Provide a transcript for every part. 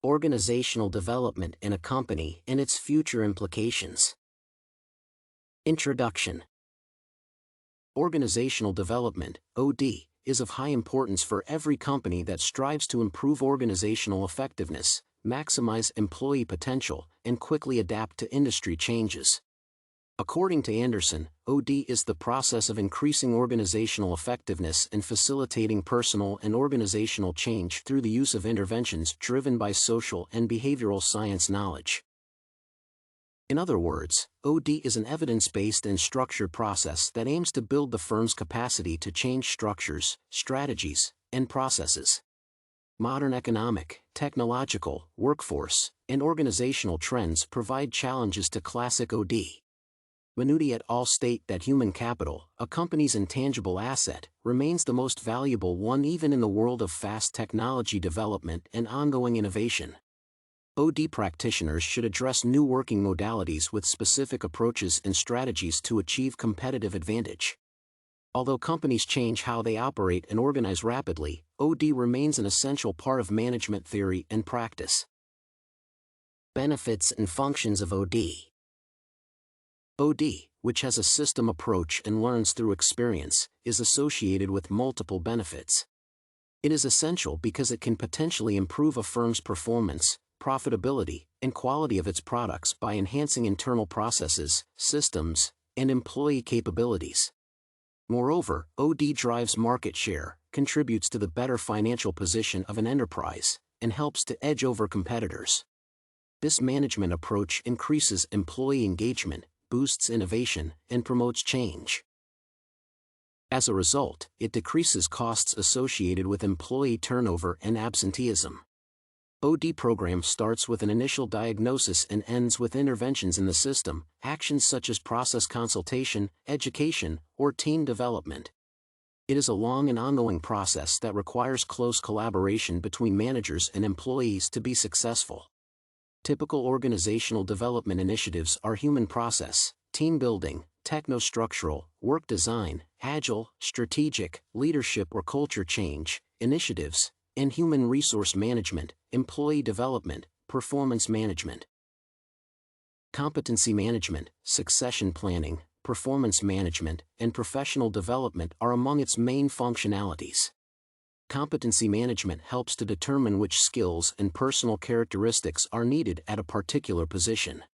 Organizational development in a company and its future implications. Introduction. Organizational development, OD, is of high importance for every company that strives to improve organizational effectiveness, maximize employee potential, and quickly adapt to industry changes. According to Anderson, OD is the process of increasing organizational effectiveness and facilitating personal and organizational change through the use of interventions driven by social and behavioral science knowledge. In other words, OD is an evidence-based and structured process that aims to build the firm's capacity to change structures, strategies, and processes. Modern economic, technological, workforce, and organizational trends provide challenges to classic OD. Manuti et al. State that human capital, a company's intangible asset, remains the most valuable one even in the world of fast technology development and ongoing innovation. OD practitioners should address new working modalities with specific approaches and strategies to achieve competitive advantage. Although companies change how they operate and organize rapidly, OD remains an essential part of management theory and practice. Benefits and functions of OD. OD, which has a system approach and learns through experience, is associated with multiple benefits. It is essential because it can potentially improve a firm's performance, profitability, and quality of its products by enhancing internal processes, systems, and employee capabilities. Moreover, OD drives market share, contributes to the better financial position of an enterprise, and helps to edge over competitors. This management approach increases employee engagement, boosts innovation, and promotes change. As a result, it decreases costs associated with employee turnover and absenteeism. OD program starts with an initial diagnosis and ends with interventions in the system, actions such as process consultation, education, or team development. It is a long and ongoing process that requires close collaboration between managers and employees to be successful. Typical organizational development initiatives are human process, team building, technostructural, work design, agile, strategic, leadership or culture change, initiatives, and human resource management, employee development, performance management. Competency management, succession planning, performance management, and professional development are among its main functionalities. Competency management helps to determine which skills and personal characteristics are needed at a particular position.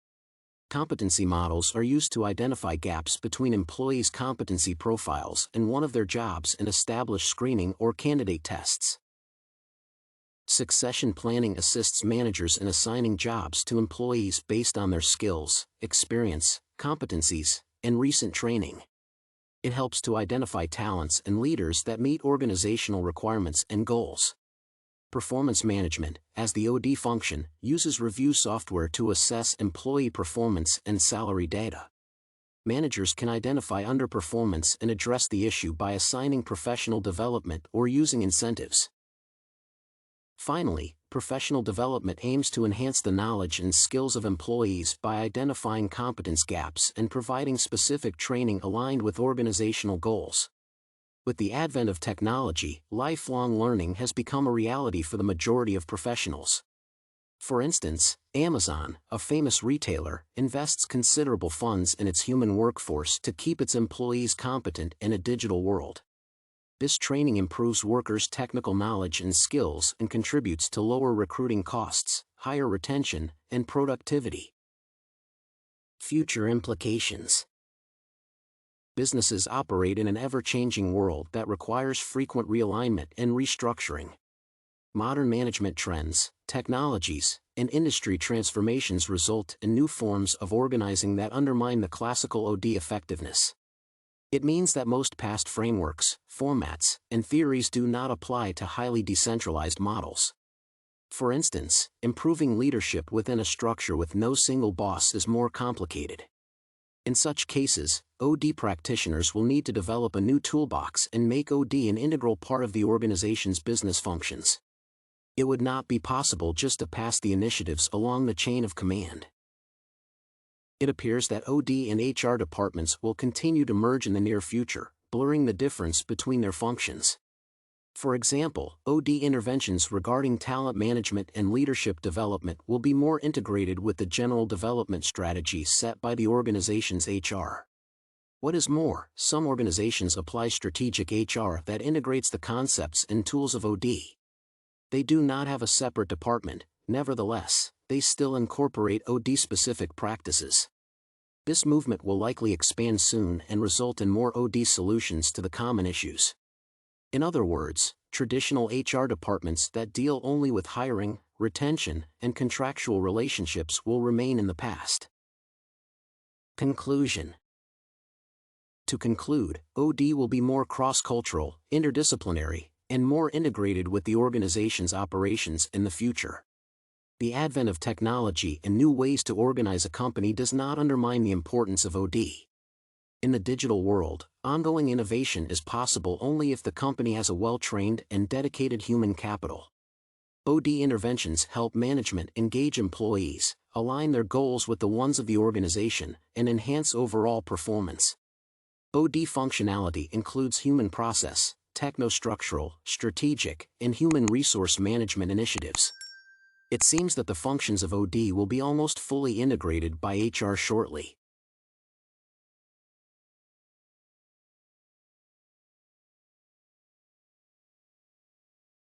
Competency models are used to identify gaps between employees' competency profiles and one of their jobs and establish screening or candidate tests. Succession planning assists managers in assigning jobs to employees based on their skills, experience, competencies, and recent training. It helps to identify talents and leaders that meet organizational requirements and goals. Performance management, as the OD function, uses review software to assess employee performance and salary data. Managers can identify underperformance and address the issue by assigning professional development or using incentives. Finally, professional development aims to enhance the knowledge and skills of employees by identifying competence gaps and providing specific training aligned with organizational goals. With the advent of technology, lifelong learning has become a reality for the majority of professionals. For instance, Amazon, a famous retailer, invests considerable funds in its human workforce to keep its employees competent in a digital world. This training improves workers' technical knowledge and skills and contributes to lower recruiting costs, higher retention, and productivity. Future implications. Businesses operate in an ever-changing world that requires frequent realignment and restructuring. Modern management trends, technologies, and industry transformations result in new forms of organizing that undermine the classical OD effectiveness. It means that most past frameworks, formats, and theories do not apply to highly decentralized models. For instance, improving leadership within a structure with no single boss is more complicated. In such cases, OD practitioners will need to develop a new toolbox and make OD an integral part of the organization's business functions. It would not be possible just to pass the initiatives along the chain of command. It appears that OD and HR departments will continue to merge in the near future, blurring the difference between their functions. For example, OD interventions regarding talent management and leadership development will be more integrated with the general development strategies set by the organization's HR. What is more, some organizations apply strategic HR that integrates the concepts and tools of OD. They do not have a separate department, nevertheless, they still incorporate OD-specific practices. This movement will likely expand soon and result in more OD solutions to the common issues. In other words, traditional HR departments that deal only with hiring, retention, and contractual relationships will remain in the past. Conclusion. To conclude, OD will be more cross-cultural, interdisciplinary, and more integrated with the organization's operations in the future. The advent of technology and new ways to organize a company does not undermine the importance of OD. In the digital world, ongoing innovation is possible only if the company has a well-trained and dedicated human capital. OD interventions help management engage employees, align their goals with the ones of the organization, and enhance overall performance. OD functionality includes human process, technostructural, strategic, and human resource management initiatives. It seems that the functions of OD will be almost fully integrated by HR shortly.